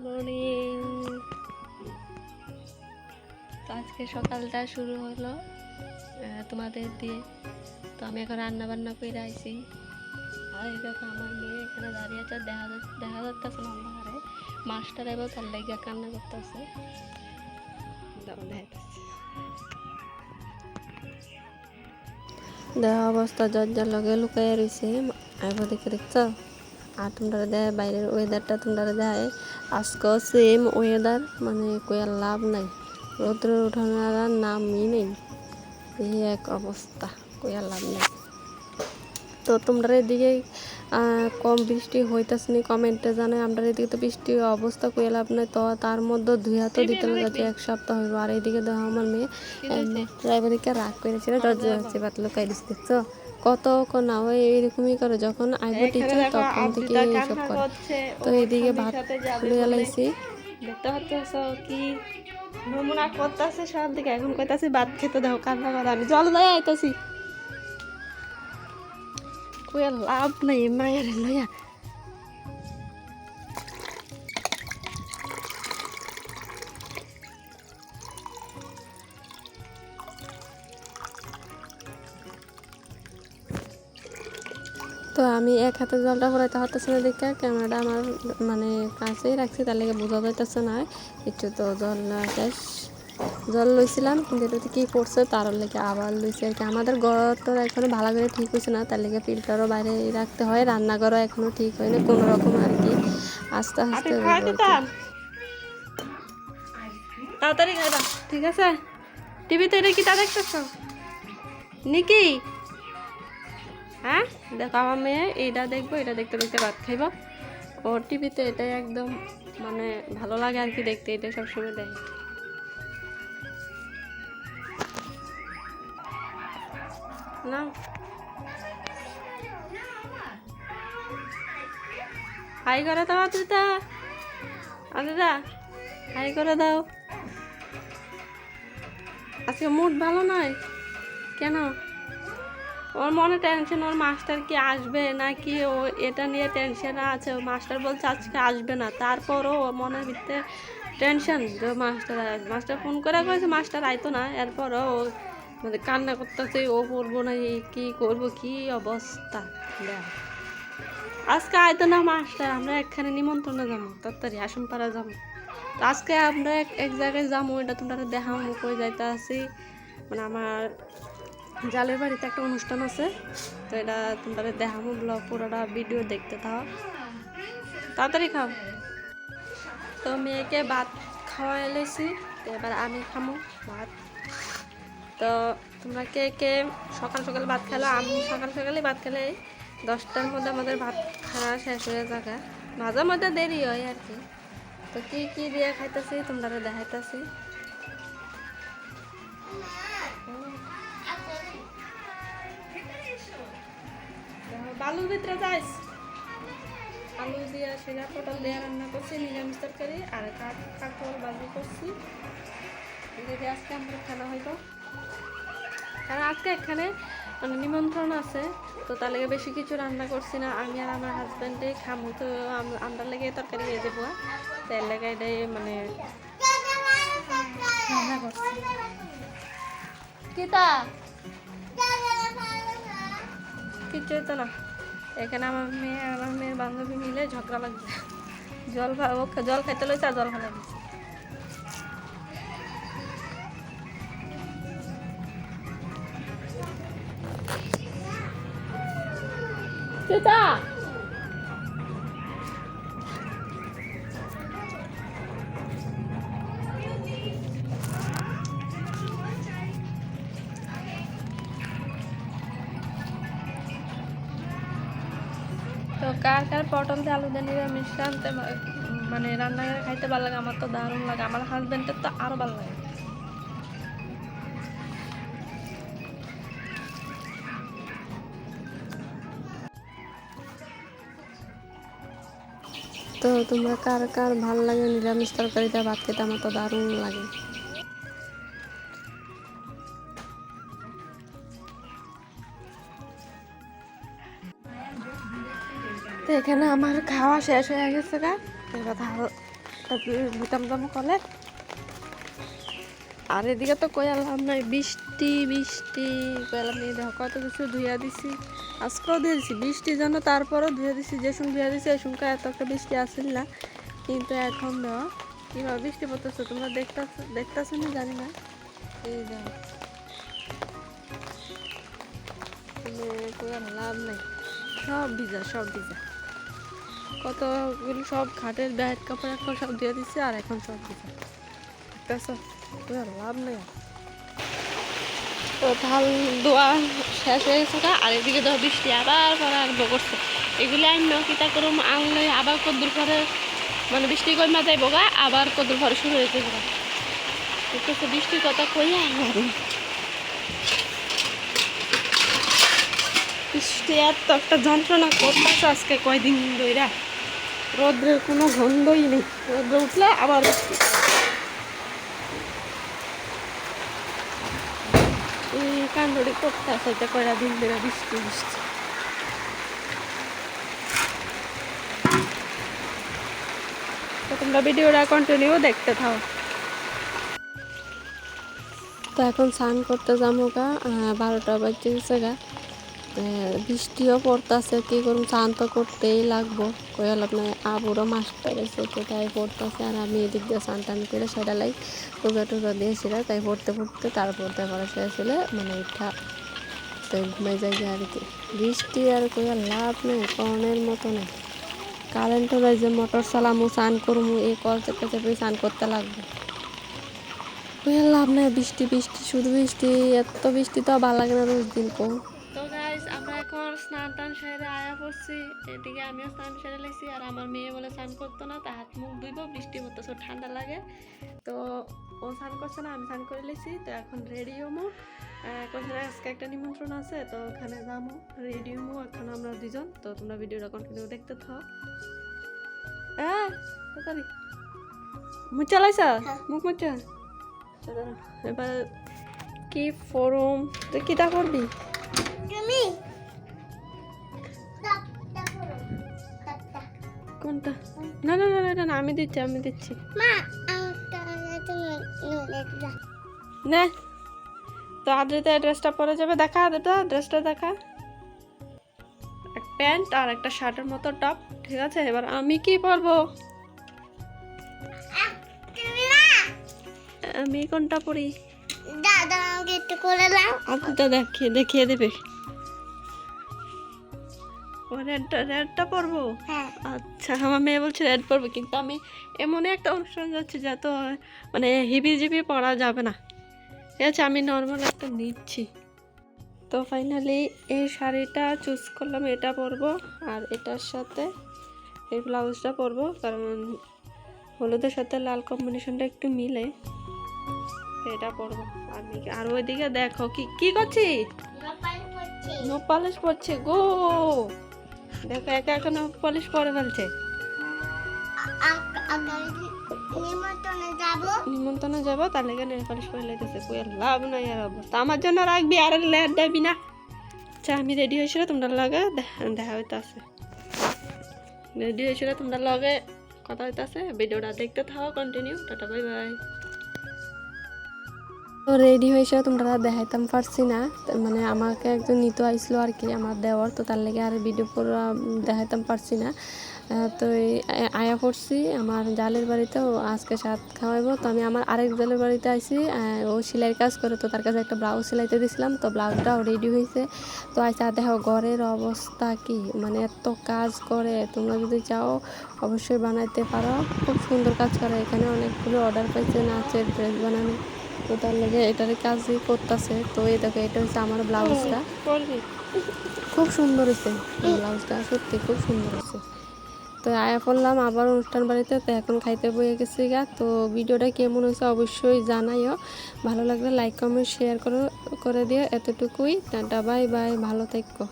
Morning. তো আজকে সকালটা শুরু হলো তোমাদের দিয়ে। তো আমি এখন রান্না বান্না করে আইছি। আর এই দেখো আমার মেয়ে এখানে দাঁড়িয়ে আছে, দেখা যাচ্ছে না অন্ধকারে। মাস্টার এবার তার লেগে কান্না করতেছে। দেখা অবস্থা জর্জার লগে লুকাইয়া রয়েছে। এবার দেখছ আর তোমরা দেয় বাইরের ওয়েদারটা তোমরা দেয় আজকেও সেম ওয়েদার, মানে কয়ার লাভ নাই, রৌদ্র ওঠানোর নামই নেই। এই এক অবস্থা, কয়ার লাভ নাই। তো তোমরা এদিকে কম বৃষ্টি হইতেছে নি কমেন্টে জানাই। আমরা এদিকে তো বৃষ্টি অবস্থা কয়ে লাভ নাই। তো তার মধ্যে ধুয়া তো দিতে যাচ্ছে এক সপ্তাহ হইব। আর এইদিকে দেখো আমার মেয়ে ড্রাইভারিকে রাগ করেছিল, দরজা হচ্ছে বাত লোকাই দিচ্ছে। দেখছো কত না ওই এইরকমই করে, যখন আইব টিচার তখন থেকে এইসব করে। তো এইদিকে ভাত লইয়া লাইছি, দেখতে পাচ্ছ কি নমুনা করতেছে সব দিকে। এখন কইতাছি ভাত খেতে দাও, কান্না করে আমি জল লইয়া আইতাছি। কইয়া লাভ নাই মায়ের লইয়া। তো আমি এক হাতে জলটা ভরাইতে পারতেছি না দেখে ক্যামেরাটা আমার মানে কাছেই রাখছি, তার লেগে বোঝা যাইতেছে না একটু। তো জল লইছিলাম, কিন্তু এটাতে কী করছে তার লেগে আবার লইছি আর কি। আমাদের ঘরটা এখনও ভালো করে ঠিক হয়েছে না, তার লেগে ফিল্টারও বাইরে রাখতে হয়, রান্নাঘরও এখনও ঠিক হয় না কোনো রকম আর কি। আস্তে আস্তে তাড়াতাড়ি খাইবা, ঠিক আছে? টিভিতে এটা কি তা দেখতেছ নিকি? হ্যাঁ দেখো আমার মেয়ে এইটা দেখবো, এটা দেখতে দেখতে ভাত খাইব। ও টিভিতে এটাই একদম মানে ভালো লাগে আর কি দেখতে, এটা সবসময় দেখে। না হাই করে দাও আদিতা, আদিতা হাই করে দাও। আজকে মুড ভালো নয় কেন? ওর মনে টেনশন, ওর মাস্টার কি আসবে নাকি, ও এটা নিয়ে টেনশন আছে। ও মাস্টার বলছে আজকে আসবে না, তারপরও ওর মনের ভিতরে টেনশন যে মাস্টার ফোন করে কয়েছে মাস্টার আইতো না, এরপরও ও মানে কান্না করতেছে ও পড়বো না, কি করবো, কি অবস্থা। আজকে আইতো না মাস্টার, আমরা একখানে নিমন্ত্রণে যাবো, তাড়াতাড়ি আসনপাড়া যাবো। তো আজকে আমরা এক জায়গায় যাবো, এটা তোমরা দেখাবো কই যাইতে আছি। মানে আমার জালের বাড়িতে একটা অনুষ্ঠান আছে, তো এটা তোমরা দেখাবো, ব্লগ পুরোটা ভিডিও দেখতে থাও, তাড়াতাড়ি খাও। তো মেয়েকে ভাত খাওয়াই লেছি, তো এবার আমি খামো ভাত। তো তোমরা কে কে সকাল সকাল ভাত খেলো? আমি সকাল সকালে ভাত খেলে 10টার মধ্যে আমাদের ভাত খাওয়া শেষ হয়ে যাবে, মাঝে মধ্যে দেরি হয় আর কি। তো কি কি দিয়ে খাইতেছি তোমরা দেখাইতেছি। বালুর ভিতরে যাইস, আলু দিয়ে সেটা পটল দিয়ে রান্না করছি, নিরামিষ তরকারি, আর কাঁকড় ভাজি করছি। যদি আজকে আমরা খানা হইব, কারণ আজকে এখানে মানে নিমন্ত্রণ আছে, তো তার লেগে বেশি কিছু রান্না করছি না। আমি আর আমার হাজব্যান্ডে খামু, তো আমরা লেগে তরকারি দিয়ে দেবো, তো এর লেগে এটাই মানে রান্না করছি। কিতা কিচ্ছু হতো না। এখানে আমার মেয়ে আর আমার মেয়ের বান্ধবী মিলে ঝগড়া লাগছে, জল খাইতে লইছে আর জল ভালো দিচ্ছে। কিতা তো কার কার পটল দিয়ে আলু দিয়ে নিরামিষ রানতে মানে রান্না করে খাইতে ভালো লাগে? আমার তো দারুণ লাগে, আমার হাজব্যান্ডের তো আরও ভালো লাগে। তো তোমরা কার কার ভালো লাগে নিরামিষ তরকারিটা ভাত খেতে? আমার তো দারুণ লাগে। তো এখানে আমার খাওয়া শেষ হয়ে গেছে গা, এবার একটা বুতাম দাম কলে। আর এদিকে তো কই আলাম নাই, বৃষ্টি বৃষ্টি কইলাম নেই। দেখো কত কিছু ধুইয়া দিছি, আজকেও ধুয়ে দিছি বৃষ্টির জন্য, তারপরও ধুয়ে দিছি। যে সঙ্গে ধুয়ে দিছি এই সঙ্গে এত একটা বৃষ্টি আসেন না, কিন্তু এখন দেখো কীভাবে বৃষ্টি পড়তেছে। তোমরা দেখতেছো না জানি না। এই দেখো কই আর লাভ নাই, সব ভিজা সব ভিজা। কতগুলো সব খাটের ব্যাগ কাপড় এখন সব ধুয়ে দিচ্ছে, আর এখন সব ভিজা। দেখতেছো কই আর লাভ নেই। তো ধান দোয়া শেষ হয়ে গেছে, আর এদিকে ধর বৃষ্টি আবার পরে আরম্ভ করছে। এগুলি আইন কিতা করুম আনলে আবার কদ্দুর পরে মানে বৃষ্টি কমা যাইব গা, আবার কদ্দুর পরে শুরু হয়ে যাবে। দেখতেছে বৃষ্টির কথা কই আর বৃষ্টি এত একটা যন্ত্রণা করতেছে আজকে কয়দিন ধরে। রোদ্রের কোনো গন্ধই নেই, রোদ্রে উঠলে আবার বৃষ্টি। এই কাণ্ডটি করতে আছে কয়টা দিন ধরে বৃষ্টি বৃষ্টি। তো তোমরা ভিডিওটা কন্টিনিউ দেখতে থাও। তো এখন স্নান করতে যাবো গা, 12টা বাজতে গেছে গা। বৃষ্টিও পড়তেছে, কি করুন স্নান তো করতেই লাগবো। কইলাম না আবুরও মাস্টার এসে তো তাই পড়তেছে, আর আমি এদিক দিয়ে স্নান টান করে সেটা লাই রোজা টোজা দিয়েছিল। তাই পড়তে পড়তে তারপর পড়া শেষ হলে মানে উঠা ঘুমাই যাই আর কি। বৃষ্টি আর কইয়া লাভ নেই, কনের মতো নেই। কারেন্টও নাই যে মোটর চালামু স্নান করমু, এই কল চেপে চেপে স্নান করতে লাগবে। কইয়া লাভ নেই, বৃষ্টি বৃষ্টি শুধু বৃষ্টি। এত বৃষ্টি তো ভালো লাগে না রোজ দিন কো। তো গাইস আমরা এখন স্নান টান সেরে আয়া পড়ছি। এদিকে আমিও স্নান সেরে লেছি, আর আমার মেয়ে বলে স্নান করতো না, তা হাত মুখ ধুইব, বৃষ্টি পড়তেছে ঠান্ডা লাগে। তো ও স্নান করছে না, আমি স্নান করে লেছি। তো এখন রেডি হমো, কোথায় আজকে একটা নিমন্ত্রণ আছে, তো ওখানে যাবো, রেডি হমো এখন আমরা দুজন। তো তোমরা ভিডিওটা কন্টিনিউ দেখতে থাও। তাড়াতাড়ি মুখ চালাইছা, মুখ মুচা। এবার কি ফরম তুই কিটা করবি? কোনটা? না না না এটা না, আমি দিচ্ছি আমি দিচ্ছি। না তো আদ্রিতা ড্রেসটা পরে যাবে, দেখা আদ্রিতা ড্রেসটা দেখা। এক প্যান্ট আর একটা শার্টের মতো টপ, ঠিক আছে। এবার আমি কি পরবো? আমি কোনটা পরি? দাদা আমাকে একটু করে দাও। আদ্রিতা দেখিয়ে দেবে। রেডটা পরবো? আচ্ছা আমার মেয়ে বলছে রেড পরবো, কিন্তু আমি এমন একটা অনুষ্ঠান যাচ্ছি যা তো মানে হিবি জিবি পরা যাবে না, ঠিক আছে। আমি নর্মাল একটা নিচ্ছি। তো ফাইনালি এই শাড়িটা চুজ করলাম, এটা পরবো, আর এটার সাথে এই ব্লাউজটা পরবো, কারণ হলুদের সাথে লাল কম্বিনেশনটা একটু মিলে, এটা পরবো। আর ওইদিকে দেখো কি করছি, নো পালিশ পরছে গো। দেখো একা একা নো পালিশ পরে ফেলছে। নিমন্ত্রণে যাবো, তার লেগে নেল পালিশ করে লেগেছে। কই আর লাভ নাই আর অবস্থা। আমার জন্য রাখবি আর লেট দেবি না। আচ্ছা আমি রেডি হয়েছিল, তোমরা লগে দেখা হইতে আছে। রেডি হয়েছিল তোমরা লগে কথা হইতে আছে। ভিডিওটা দেখতে থাও কন্টিনিউ। Tata bye bye. তো রেডি হয়েছে, তোমরা দেখাইতাম পারছি না, মানে আমাকে একজন নিতে আইসলো আর কি, আমার দেওয়ার। তো তার লেগে আর ভিডিও পুরো দেখাইতাম পারছি না। তো আয়া পড়ছি আমার জালের বাড়িতেও আজকে সাত খাওয়াইবো। তো আমি আমার আরেক জালের বাড়িতে আইছি, ও সেলাইয়ের কাজ করে, তো তার কাছে একটা ব্লাউজ সেলাইতে দিয়েছিলাম। তো ব্লাউজটাও রেডি হয়েছে। তো আচ্ছা দেখো ঘরের অবস্থা কি, মানে এত কাজ করে। তোমরা যদি চাও অবশ্যই বানাইতে পারো, খুব সুন্দর কাজ করে। এখানে অনেকগুলো অর্ডার পাইছে নাচের ড্রেস বানানো, তো তার লেগে এটার কাজই করতেছে। তো এই দেখো এটা হচ্ছে আমার ব্লাউজটা, খুব সুন্দর হয়েছে ব্লাউজটা, সত্যি খুব সুন্দর হয়েছে। তো আয়া পড়লাম আবার অনুষ্ঠান বাড়িতে। তো এখন খাইতে বয়ে গেছি গা। তো ভিডিওটা কেমন হয়েছে অবশ্যই জানাইও, ভালো লাগলে লাইক কমেন্ট শেয়ার করে দিও। এতটুকুই, টাটা বাই বাই, ভালো থেকো।